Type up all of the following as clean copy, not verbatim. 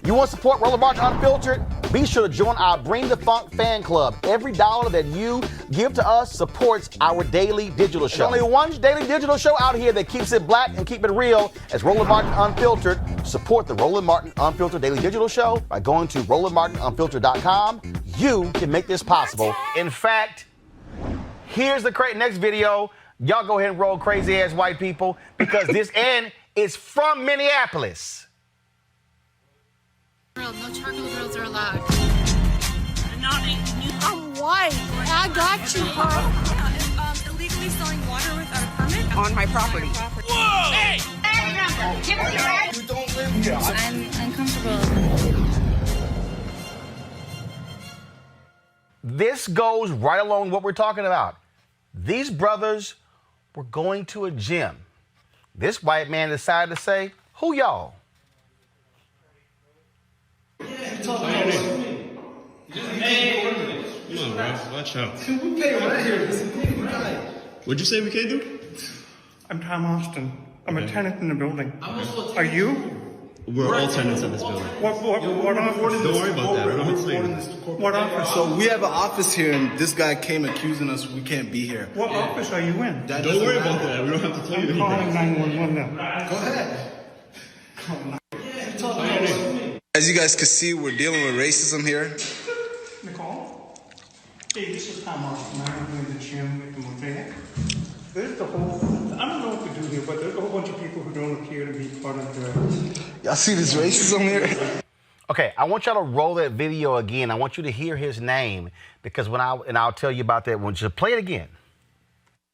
You want to support Roland Martin Unfiltered? Be sure to join our Bring the Funk fan club. Every dollar that you give to us supports our daily digital show. There's only one daily digital show out here that keeps it black and keep it real as Roland Martin Unfiltered. Support the Roland Martin Unfiltered daily digital show by going to RolandMartinUnfiltered.com. You can make this possible. In fact, here's the next video. Y'all go ahead and roll crazy ass white people because this end is from Minneapolis. No charcoal grills are allowed. I'm white. I got you, bro. Illegally selling water without a permit On my property. Whoa! Hey! You don't live here. I'm uncomfortable. This goes right along what we're talking about. These brothers were going to a gym. This white man decided to say, who y'all? Come on, bro. Watch out. We pay right here. This is right. What'd you say we can't do? I'm Tom Austin. I'm a tenant in the building. Are you? We're all tenants in this building. What office? Don't worry about that. We don't have to say anything. What office? So we have an office here, and this guy came accusing us we can't be here. What office are you in? That Don't doesn't worry matter. about that. We don't have to tell you I'm calling anything. 911 now. Go ahead. As you guys can see, we're dealing with racism here. Nicole? Hey, this is Tom Austin. I'm in the gym with the mosaic. There's the whole, I don't know what to do here, but there's a whole bunch of people who don't appear to be part of the... Y'all see this racism here? Okay, I want y'all to roll that video again. I want you to hear his name because I'll tell you about that when you play it again.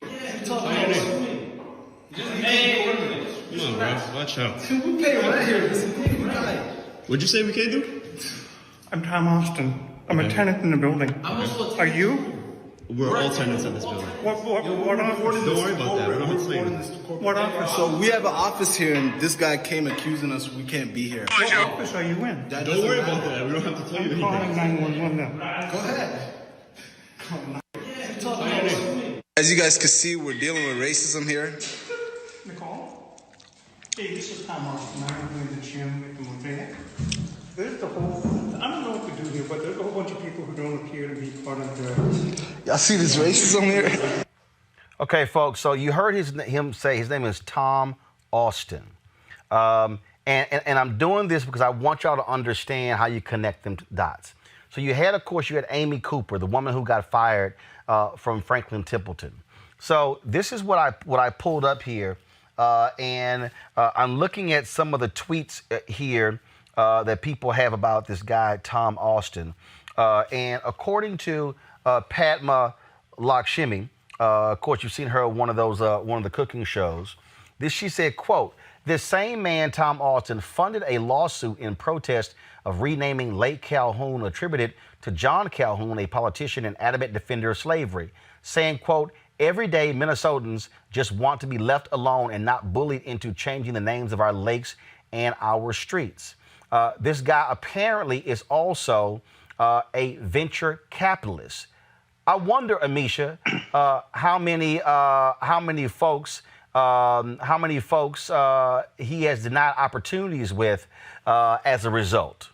Come on, bro. Watch out. We pay right here. This is right. What'd you say we can't do? I'm Tom Austin. I'm a tenant in the building. Are you? We're all tenants in this building. What office? Don't worry about that. We don't have to say anything. What office? So we have an office here, and this guy came accusing us we can't be here. What office are you in? That Don't doesn't worry matter. about that. We don't have to tell you I'm calling anything. 911 now. Go ahead. As you guys can see, we're dealing with racism here. Nicole? Hey, this is Tom Austin. I'm in the gym with the mosaic. There's the whole, I don't know what to do here, but there's a whole bunch of people who don't appear to be part of the... Y'all see this racism here? Okay, folks, so you heard him say his name is Tom Austin. And I'm doing this because I want y'all to understand how you connect them dots. So you had Amy Cooper, the woman who got fired from Franklin Templeton. So this is what I pulled up here. And I'm looking at some of the tweets here that people have about this guy, Tom Austin. And according to Padma Lakshmi, of course, you've seen her on one of the cooking shows. She said, quote, "This same man, Tom Austin, funded a lawsuit in protest of renaming Lake Calhoun, attributed to John Calhoun, a politician and adamant defender of slavery, saying, quote, every day Minnesotans just want to be left alone and not bullied into changing the names of our lakes and our streets." This guy apparently is also a venture capitalist. I wonder, Amisha, how many folks he has denied opportunities with as a result.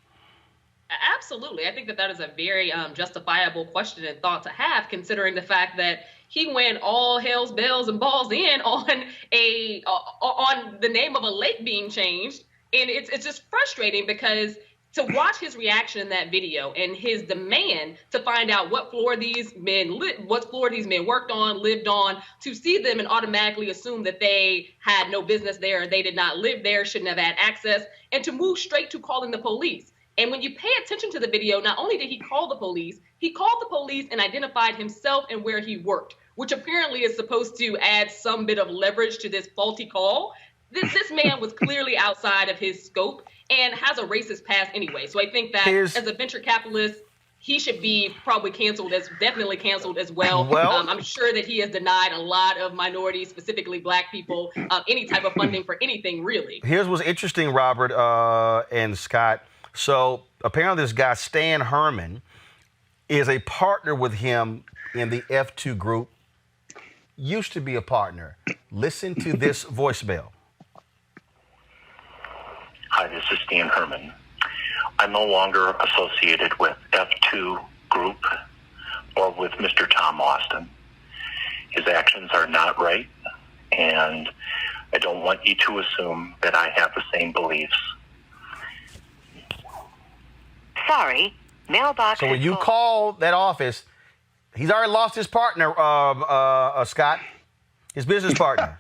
Absolutely. I think that is a very justifiable question and thought to have, considering the fact that he went all hell's bells and balls in on the name of a lake being changed. And it's just frustrating because to watch his reaction in that video and his demand to find out what floor these men worked on, lived on, to see them and automatically assume that they had no business there, they did not live there, shouldn't have had access, and to move straight to calling the police. And when you pay attention to the video, not only did he call the police and identified himself and where he worked, which apparently is supposed to add some bit of leverage to this faulty call. This man was clearly outside of his scope and has a racist past anyway. So I think that as a venture capitalist, he should be probably definitely canceled as well. I'm sure that he has denied a lot of minorities, specifically black people, any type of funding for anything, really. Here's what's interesting, Robert and Scott. So apparently this guy, Stan Herman, is a partner with him in the F2 group, used to be a partner. Listen to this voicemail. Hi, this is Stan Herman. I'm no longer associated with F2 Group or with Mr. Tom Austin. His actions are not right, and I don't want you to assume that I have the same beliefs. Sorry, mailbox. So when you call that office, he's already lost his partner, Scott, his business partner.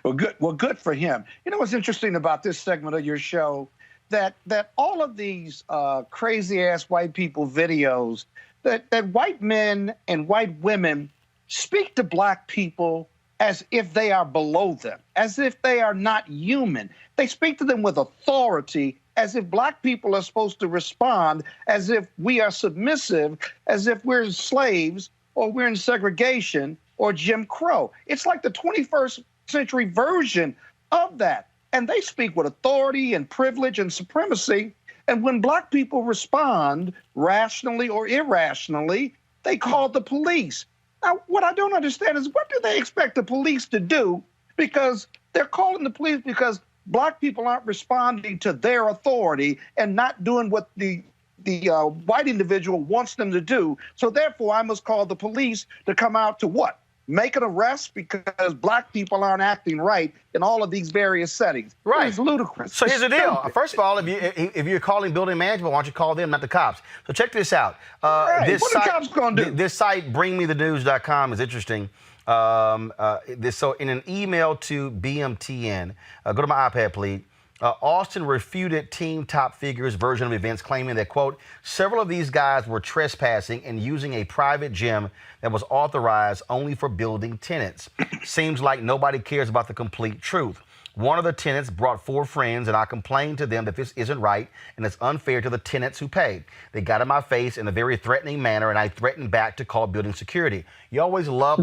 Well, good for him. You know what's interesting about this segment of your show? That all of these crazy ass white people videos, that white men and white women speak to black people as if they are below them, as if they are not human. They speak to them with authority, as if black people are supposed to respond, as if we are submissive, as if we're slaves or we're in segregation or Jim Crow. It's like the 21st century version of that. And they speak with authority and privilege and supremacy. And when black people respond rationally or irrationally, they call the police. Now, what I don't understand is, what do they expect the police to do? Because they're calling the police because black people aren't responding to their authority and not doing what the white individual wants them to do. So therefore, I must call the police to come out to what? Make an arrest because black people aren't acting right in all of these various settings. Right. It's ludicrous. So here's the deal. Stupid. First of all, if you're calling building management, why don't you call them, not the cops? So check this out. Right. This What site, are the cops going to do? This site, bringmethenews.com, is interesting. So in an email to BMTN, go to my iPad, please. Austin refuted team top figures version of events, claiming that, quote, several of these guys were trespassing and using a private gym that was authorized only for building tenants. Seems like nobody cares about the complete truth. One of the tenants brought 4 friends, and I complained to them that this isn't right and it's unfair to the tenants who paid. They got in my face in a very threatening manner, and I threatened back to call building security. You always love,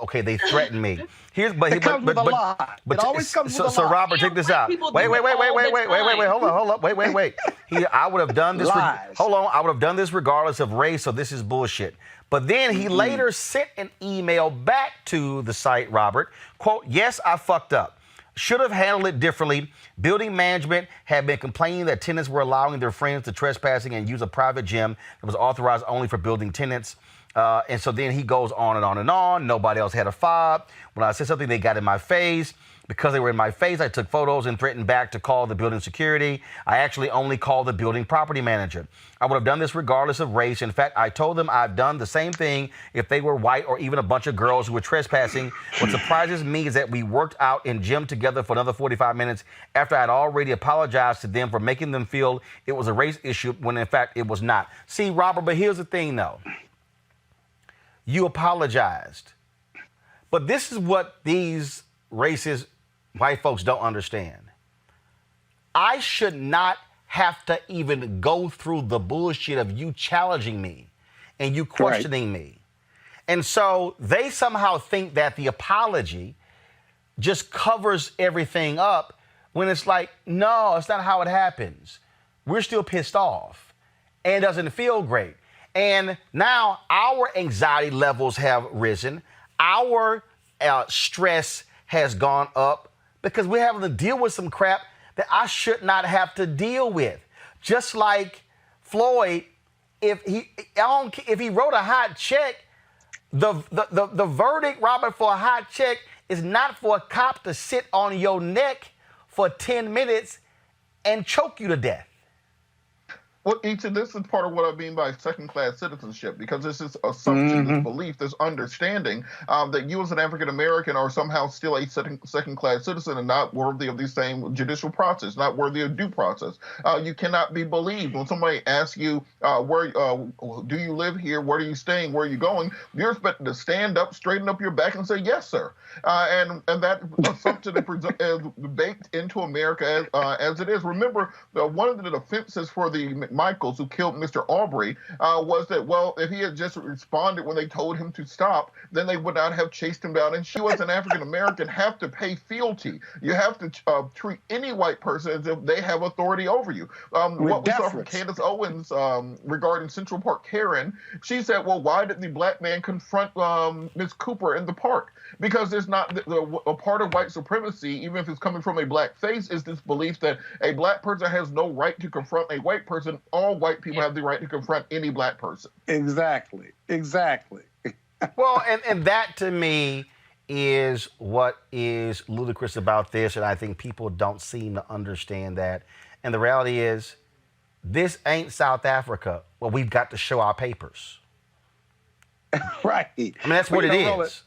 okay, they threatened me. It comes with a lie. It always comes with a lie. So Robert, check this out. Wait, hold up. I would have done this. I would have done this regardless of race, so this is bullshit. But then he later sent an email back to the site, Robert, quote, yes, I fucked up. Should have handled it differently. Building management had been complaining that tenants were allowing their friends to trespassing and use a private gym that was authorized only for building tenants. And so then he goes on and on and on. Nobody else had a fob. When I said something, they got in my face. Because they were in my face, I took photos and threatened back to call the building security. I actually only called the building property manager. I would have done this regardless of race. In fact, I told them I've done the same thing if they were white or even a bunch of girls who were trespassing. What surprises me is that we worked out in gym together for another 45 minutes after I'd already apologized to them for making them feel it was a race issue when in fact it was not. See, Robert, but here's the thing though. You apologized. But this is what these racist white folks don't understand. I should not have to even go through the bullshit of you challenging me and you questioning me. And so they somehow think that the apology just covers everything up when it's like, no, it's not how it happens. We're still pissed off and it doesn't feel great. And now our anxiety levels have risen. Our stress has gone up because we're having to deal with some crap that I should not have to deal with. Just like Floyd, if he wrote a hot check, the verdict, Robert, for a hot check is not for a cop to sit on your neck for 10 minutes and choke you to death. Well, Ethan, this is part of what I mean by second-class citizenship, because this is assumption, this belief, this understanding that you as an African-American are somehow still a second-class citizen and not worthy of the same judicial process, not worthy of due process. You cannot be believed. When somebody asks you, where do you live here, where are you staying, where are you going, you're expected to stand up, straighten up your back and say, yes, sir. And that assumption is baked into America as it is. Remember, one of the defenses for the McMichaels, who killed Mr. Aubrey, was that, well, if he had just responded when they told him to stop, then they would not have chased him down. And she, as an African American, have to pay fealty. You have to treat any white person as if they have authority over you. What we saw from Candace Owens regarding Central Park Karen, she said, well, why did the black man confront Ms. Cooper in the park? Because there's not a part of white supremacy, even if it's coming from a black face, is this belief that a black person has no right to confront a white person. All white people have the right to confront any black person. Exactly. Well, and that to me is what is ludicrous about this, and I think people don't seem to understand that. And the reality is, this ain't South Africa. Well, we've got to show our papers. Right. I mean, that's what it is.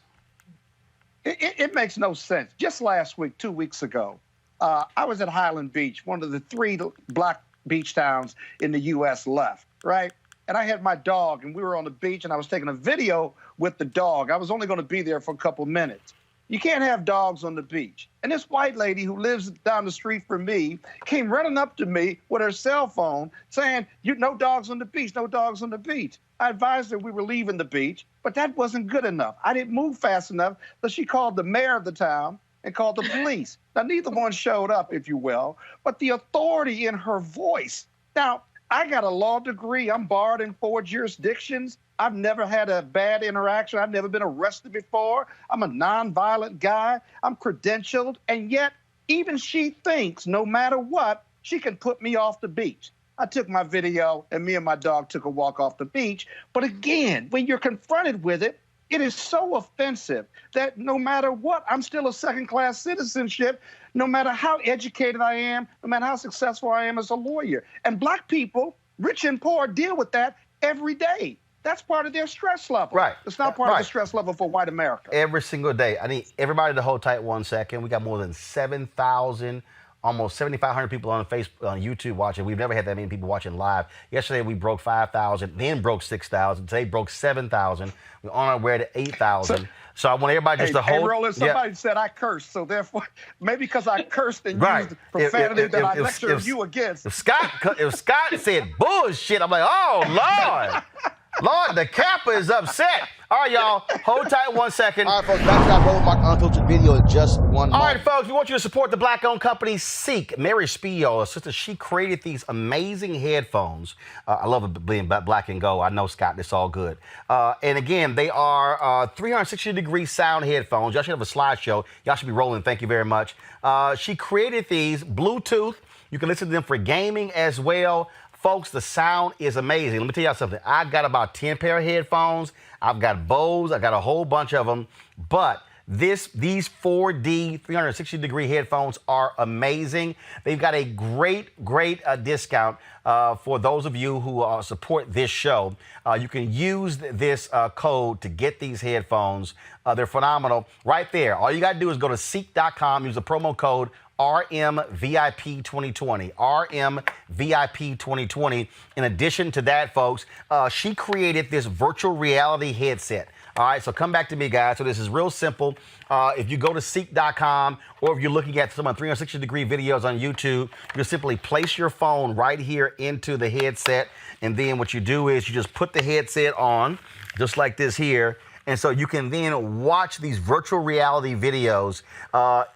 It makes no sense. Just last week, 2 weeks ago, I was at Highland Beach, one of the 3 black beach towns in the U.S. left, right? And I had my dog, and we were on the beach, and I was taking a video with the dog. I was only going to be there for a couple minutes. You can't have dogs on the beach. And this white lady who lives down the street from me came running up to me with her cell phone saying, no dogs on the beach, no dogs on the beach. I advised her we were leaving the beach, but that wasn't good enough. I didn't move fast enough, so she called the mayor of the town and called the police. Now, neither one showed up, if you will, but the authority in her voice. Now, I got a law degree. I'm barred in 4 jurisdictions. I've never had a bad interaction. I've never been arrested before. I'm a nonviolent guy. I'm credentialed. And yet, even she thinks no matter what, she can put me off the beach. I took my video, and me and my dog took a walk off the beach. But again, when you're confronted with it, it is so offensive that no matter what, I'm still a second-class citizenship, no matter how educated I am, no matter how successful I am as a lawyer. And black people, rich and poor, deal with that every day. That's part of their stress level. Right. It's not part of the stress level for white America. Every single day. I need everybody to hold tight 1 second. We got more than 7,000, almost 7,500 people on Facebook, on YouTube watching. We've never had that many people watching live. Yesterday we broke 5,000, then broke 6,000. Today broke 7,000. We're on our way to 8,000. So I want everybody just to hold. Hey, Roland, somebody said I cursed, so therefore, maybe because I cursed and used profanity that I lectured you against. If Scott said bullshit, I'm like, oh, Lord. Lord, the Kappa is upset. All right, y'all, hold tight 1 second. All right, folks, back to that Roland Mark Unfiltered video in just 1 moment. All right, folks, we want you to support the black-owned company Ceek. Mary Spio, sister, she created these amazing headphones. I love it being black and gold. I know, Scott, it's all good. And again, they are 360-degree sound headphones. Y'all should have a slideshow. Y'all should be rolling. Thank you very much. She created these Bluetooth. You can listen to them for gaming as well. Folks, the sound is amazing. Let me tell y'all something. I got about 10 pair of headphones. I've got Bose. I got a whole bunch of them. But these 4D 360-degree headphones are amazing. They've got a great discount for those of you who support this show. You can use this code to get these headphones. They're phenomenal. Right there. All you got to do is go to Ceek.com, use the promo code RMVIP2020. RMVIP2020. In addition to that, folks, she created this virtual reality headset. All right, so come back to me, guys. So this is real simple. If you go to Ceek.com, or if you're looking at some 360-degree videos on YouTube, you simply place your phone right here into the headset, and then what you do is you just put the headset on, just like this here. And so you can then watch these virtual reality videos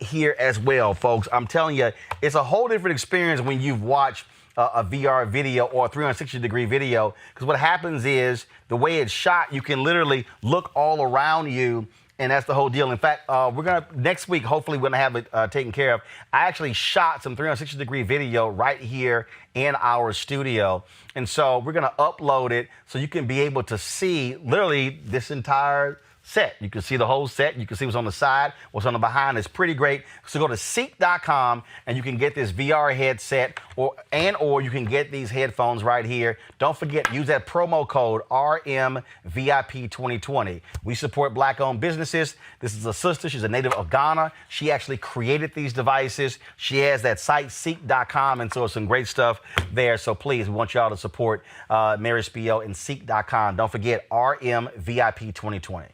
here as well, folks. I'm telling you, it's a whole different experience when you've watched a VR video or a 360-degree video, because what happens is the way it's shot, you can literally look all around you, and that's the whole deal. In fact, we're gonna next week, hopefully, we're gonna have it taken care of. I actually shot some 360-degree video right here in our studio, and so we're gonna upload it so you can be able to see literally this entire set. You can see the whole set. You can see what's on the side, what's on the behind. It's pretty great. So go to Ceek.com and you can get this VR headset, or you can get these headphones right here. Don't forget, use that promo code RMVIP2020. We support black-owned businesses. This is a sister. She's a native of Ghana. She actually created these devices. She has that site, Ceek.com, and so it's some great stuff there. So please, we want y'all to support Mary Spio and Ceek.com. Don't forget, RMVIP2020.